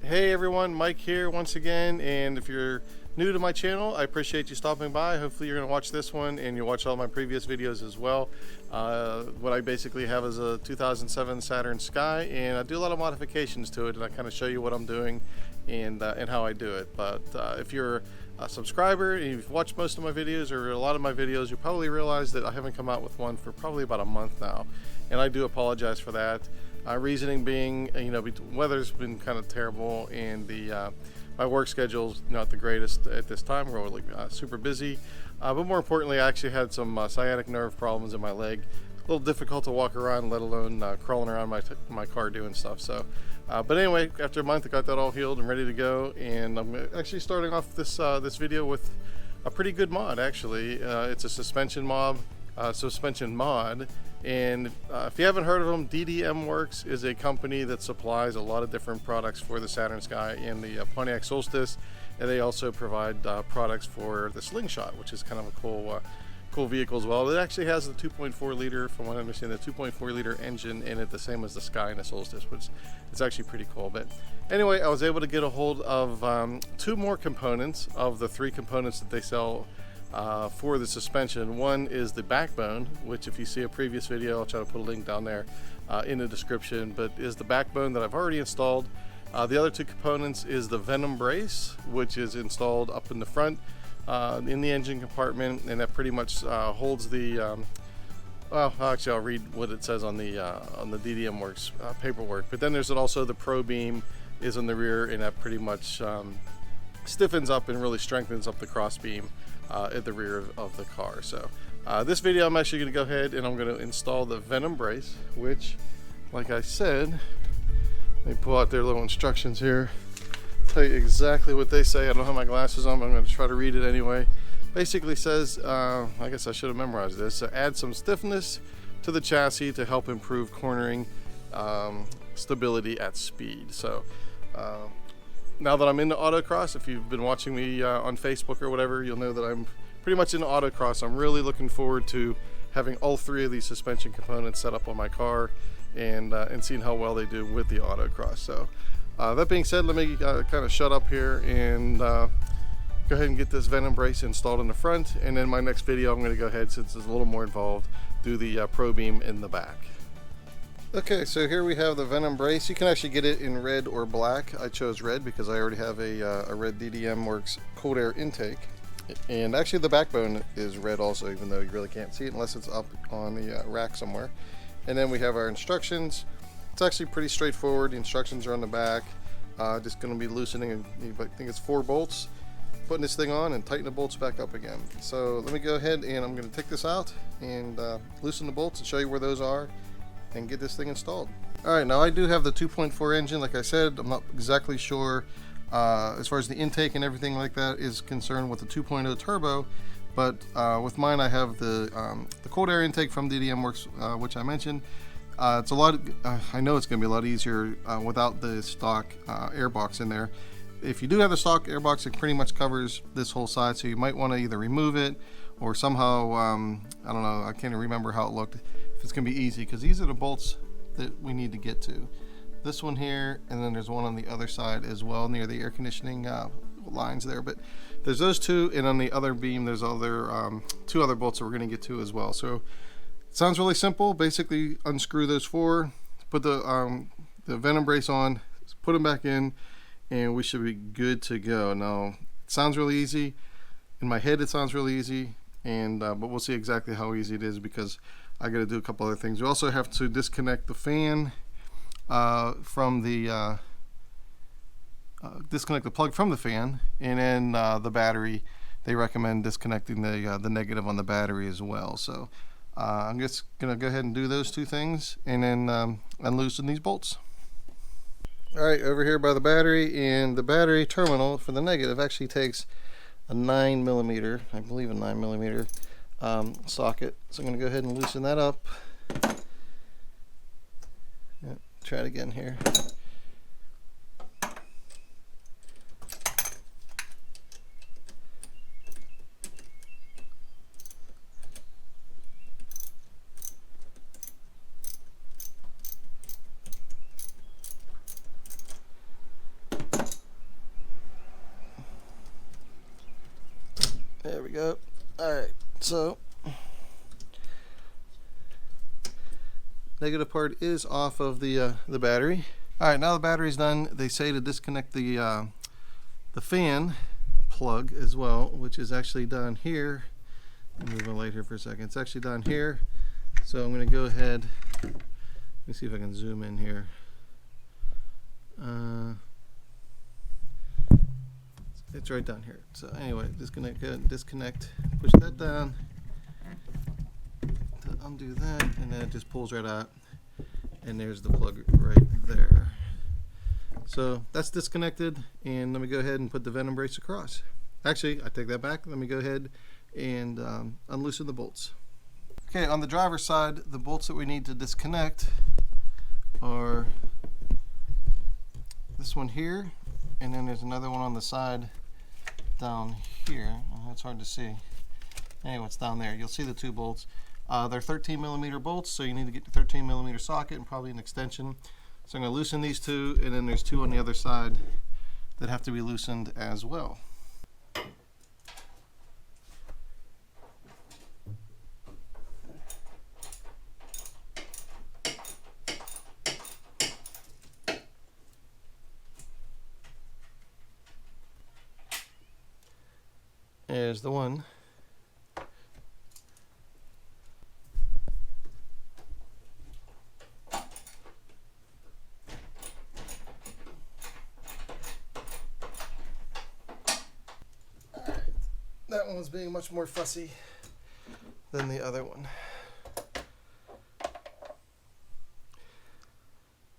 Hey everyone, Mike here once again, and if you're new to my channel, I appreciate you stopping by. Hopefully you're going to watch this one and you'll watch all my previous videos as well. What I basically have is a 2007 Saturn Sky, and I do a lot of modifications to it, and I kind of show you what I'm doing and how I do it. But if you're a subscriber and you've watched most of my videos or a lot of my videos, you probably realize that I haven't come out with one for probably about a month now, and I do apologize for that. Reasoning being, weather's been kind of terrible, and my work schedule's not the greatest at this time. We're really super busy, but more importantly, I actually had some sciatic nerve problems in my leg. A little difficult to walk around, let alone crawling around my car doing stuff. So, but anyway, after a month, I got that all healed and ready to go, and I'm actually starting off this video with a pretty good mod. Actually, it's a suspension mod. And if you haven't heard of them, DDMWorks is a company that supplies a lot of different products for the Saturn Sky and the Pontiac Solstice, and they also provide products for the Slingshot, which is kind of a cool vehicle as well. It actually has the 2.4 liter, from what I understand, the 2.4 liter engine in it, the same as the Sky and the Solstice, which is actually pretty cool. But anyway, I was able to get a hold of 2 more components of the 3 components that they sell for the suspension. One is the backbone, which if you see a previous video, I'll try to put a link down there in the description, but is the backbone that I've already installed. The other 2 components is the Venom Brace, which is installed up in the front in the engine compartment, and that pretty much holds the well, actually I'll read what it says on the DDMWorks paperwork. But then there's also the Pro Beam is in the rear, and that pretty much stiffens up and really strengthens up the cross beam at the rear of the car. So this video, I'm actually going to go ahead and I'm going to install the Venom Brace, which, like I said, let me pull out their little instructions here, tell you exactly what they say. I don't have my glasses on, but I'm going to try to read it anyway. Basically says, I guess I should have memorized this, add some stiffness to the chassis to help improve cornering stability at speed. So now that I'm into autocross, if you've been watching me on Facebook or whatever, you'll know that I'm pretty much into autocross. I'm really looking forward to having all 3 of these suspension components set up on my car and seeing how well they do with the autocross. So that being said, let me kind of shut up here and go ahead and get this Venom Brace installed in the front, and then my next video I'm going to go ahead, since it's a little more involved, do the Pro Beam in the back. Okay, so here we have the Venom Brace. You can actually get it in red or black. I chose red because I already have a red DDMWorks cold air intake. And actually the backbone is red also, even though you really can't see it unless it's up on the rack somewhere. And then we have our instructions. It's actually pretty straightforward. The instructions are on the back. Just going to be loosening, I think it's 4 bolts, putting this thing on and tighten the bolts back up again. So let me go ahead and I'm going to take this out and loosen the bolts and show you where those are and get this thing installed. Alright, now I do have the 2.4 engine. Like I said, I'm not exactly sure as far as the intake and everything like that is concerned with the 2.0 turbo, but with mine I have the cold air intake from DDMWorks, which I mentioned. It's a lot, I know it's going to be a lot easier without the stock airbox in there. If you do have the stock airbox, it pretty much covers this whole side, so you might want to either remove it or somehow, I don't know, I can't even remember how it looked, if it's going to be easy, because these are the bolts that we need to get to. This one here, and then there's one on the other side as well near the air conditioning lines there. But there's those 2, and on the other beam there's 2 other bolts that we're going to get to as well. So it sounds really simple. Basically unscrew those 4, put the Venom Brace on, put them back in, and we should be good to go. Now it sounds really easy. In my head it sounds really easy, and but we'll see exactly how easy it is because I got to do a couple other things. We also have to disconnect the fan from the disconnect the plug from the fan, and then the battery. They recommend disconnecting the negative on the battery as well. So I'm just gonna go ahead and do those 2 things and then unloosen these bolts. Alright, over here by the battery, and the battery terminal for the negative actually takes a 9mm, I believe a 9mm socket. So I'm going to go ahead and loosen that up. Yep, try it again here. There we go. Alright, so negative part is off of the battery. Alright, now the battery's done. They say to disconnect the fan plug as well, which is actually down here. I'll move my light here for a second. It's actually down here. So I'm going to go ahead. Let me see if I can zoom in here. It's right down here. So anyway, disconnect, push that down to undo that, and then it just pulls right out. And there's the plug right there. So that's disconnected, and let me go ahead and put the Venom Brace across. Actually, I take that back. Let me go ahead and unloosen the bolts. Okay, on the driver's side, the bolts that we need to disconnect are this one here, and then there's another one on the side down here. It's hard to see. Anyway, it's down there. You'll see the two bolts. They're 13mm bolts, so you need to get your 13mm socket and probably an extension. So I'm going to loosen these two, and then there's two on the other side that have to be loosened as well. There's the one. That one was being much more fussy than the other one.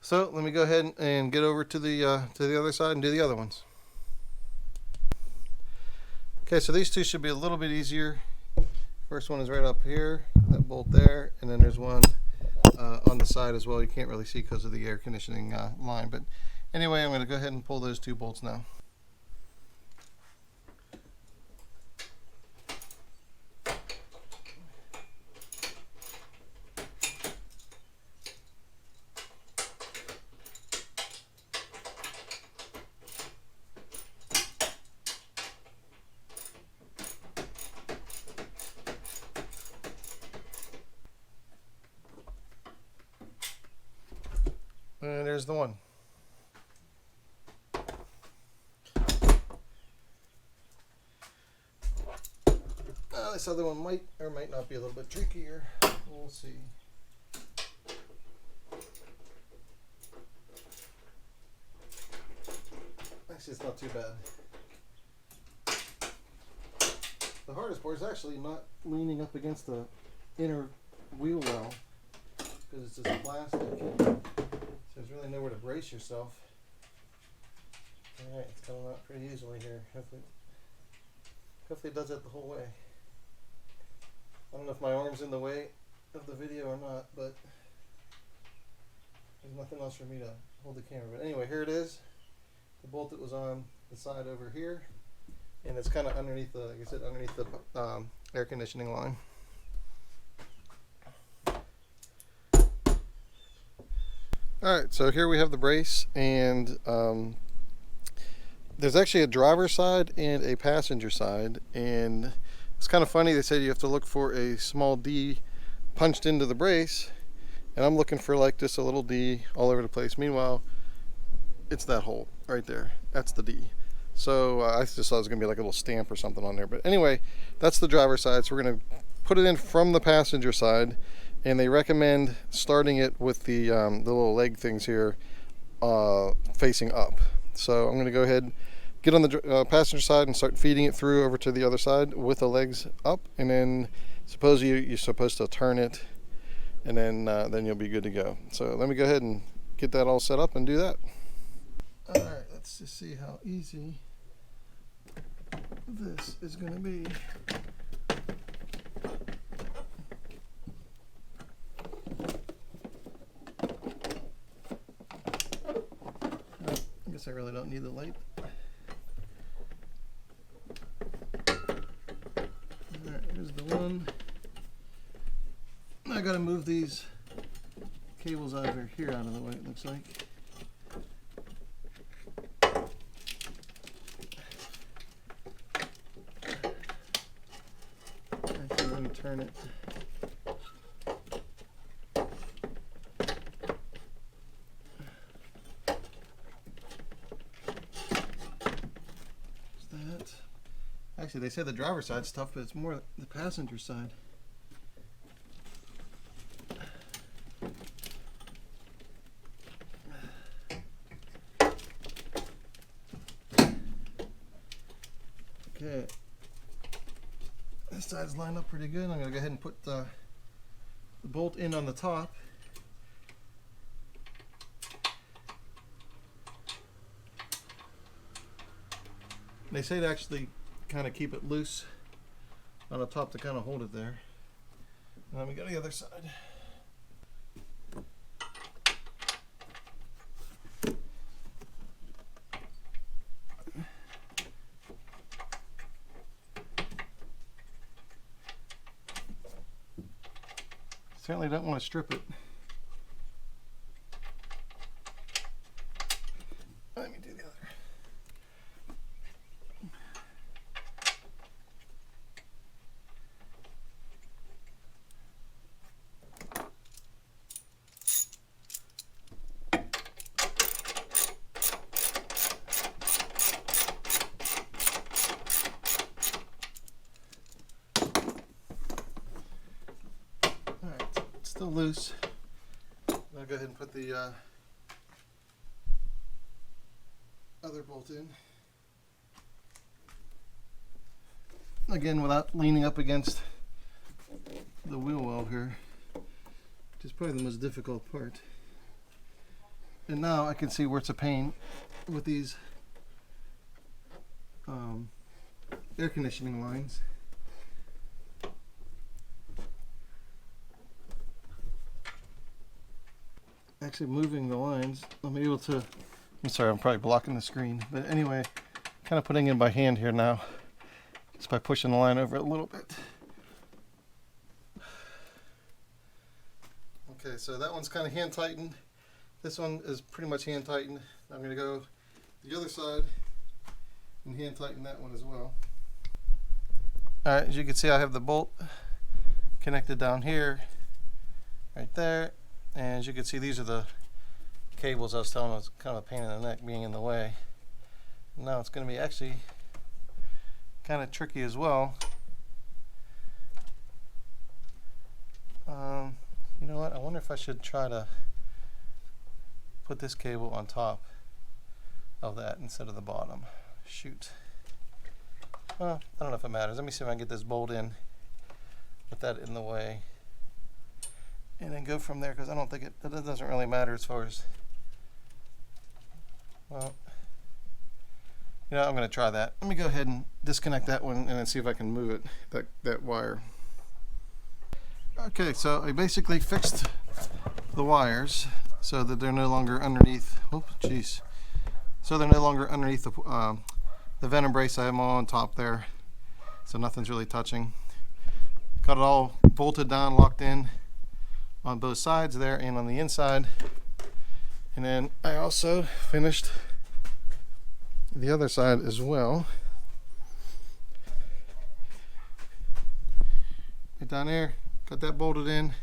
So let me go ahead and get over to the other side and do the other ones. Okay, so these two should be a little bit easier. First one is right up here, that bolt there, and then there's one on the side as well. You can't really see because of the air conditioning line, but anyway, I'm going to go ahead and pull those two bolts now. And there's the one. This other one might or might not be a little bit trickier. We'll see. Actually, it's not too bad. The hardest part is actually not leaning up against the inner wheel well, because it's just plastic. So there's really nowhere to brace yourself. Alright, it's coming out pretty easily here. Hopefully it does it the whole way. I don't know if my arm's in the way of the video or not, but there's nothing else for me to hold the camera. But anyway, here it is. The bolt that was on the side over here, and it's kind of underneath the, like I said, underneath the air conditioning line. Alright, so here we have the brace, and there's actually a driver's side and a passenger side, and it's kind of funny. They said you have to look for a small D punched into the brace, and I'm looking for like just a little D all over the place. Meanwhile, it's that hole right there. That's the D. So I just thought it was going to be like a little stamp or something on there. But anyway, that's the driver's side. So we're going to put it in from the passenger side, and they recommend starting it with the little leg things here facing up. So I'm going to go ahead, get on the passenger side and start feeding it through over to the other side with the legs up, and then suppose you're supposed to turn it, and then you'll be good to go. So let me go ahead and get that all set up and do that. All right, let's just see how easy this is going to be. I guess I really don't need the light. Alright, here's the one. I gotta move these cables over here out of the way, it looks like. turn it. That. Actually, they say the driver's side's tough, but it's more the passenger side. Okay, this side's lined up pretty good. I'm going to go ahead and put the bolt in on the top. They say to actually kind of keep it loose on the top to kind of hold it there. And then we go to the other side. Certainly don't want to strip it. Let me do the other. Still loose. I'll go ahead and put the other bolt in. Again, without leaning up against the wheel well here, which is probably the most difficult part. And now I can see where it's a pain with these air conditioning lines. Actually moving the lines, I'm able to, I'm sorry, I'm probably blocking the screen, but anyway, kind of putting it by hand here now, just by pushing the line over a little bit. Okay, so that one's kind of hand tightened. This one is pretty much hand tightened. I'm going to go the other side and hand tighten that one as well. Alright, as you can see, I have the bolt connected down here, right there. And as you can see, these are the cables I was telling you was kind of a pain in the neck being in the way. Now it's going to be actually kind of tricky as well. You know what? I wonder if I should try to put this cable on top of that instead of the bottom. Shoot. Well, I don't know if it matters. Let me see if I can get this bolt in with that in the way. And then go from there, because I don't think it doesn't really matter as far as, well, you know, I'm going to try that. Let me go ahead and disconnect that one and then see if I can move it, that wire. Okay, so I basically fixed the wires so that they're no longer underneath, oh jeez, so they're no longer underneath the Venom Brace. I have them all on top there, so nothing's really touching. Got it all bolted down, locked in on both sides there and on the inside. And then I also finished the other side as well. Right down there, got that bolted in.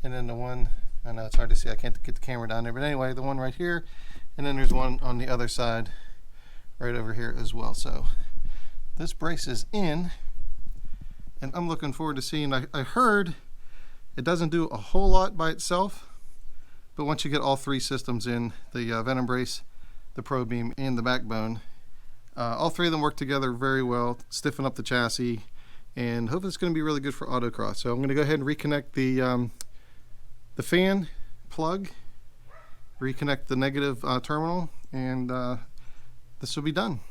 And then the one, I know it's hard to see, I can't get the camera down there, but anyway, the one right here. And then there's one on the other side right over here as well. So this brace is in, and I'm looking forward to seeing, I heard it doesn't do a whole lot by itself, but once you get all three systems in, the Venom Brace, the Pro Beam, and the backbone, all three of them work together very well, stiffen up the chassis, and hopefully it's going to be really good for autocross. So I'm going to go ahead and reconnect the fan plug, reconnect the negative terminal, and this will be done.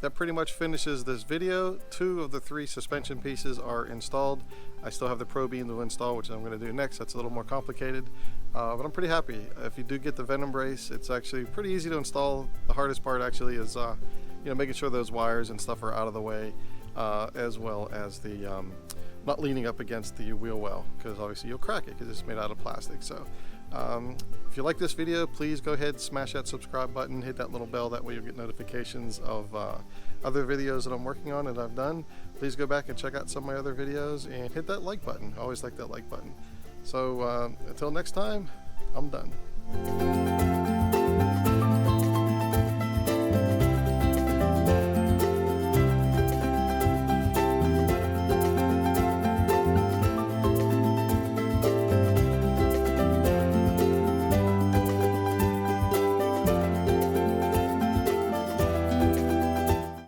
That pretty much finishes this video. 2 of the 3 suspension pieces are installed. I still have the Pro Beam to install, which I'm going to do next. That's a little more complicated, but I'm pretty happy. If you do get the Venom Brace, it's actually pretty easy to install. The hardest part actually is you know, making sure those wires and stuff are out of the way, as well as the not leaning up against the wheel well, because obviously you'll crack it because it's made out of plastic. So If you like this video, please go ahead and smash that subscribe button, hit that little bell, that way you'll get notifications of other videos that I'm working on and I've done. Please go back and check out some of my other videos and hit that like button. I always like that like button. So until next time, I'm done.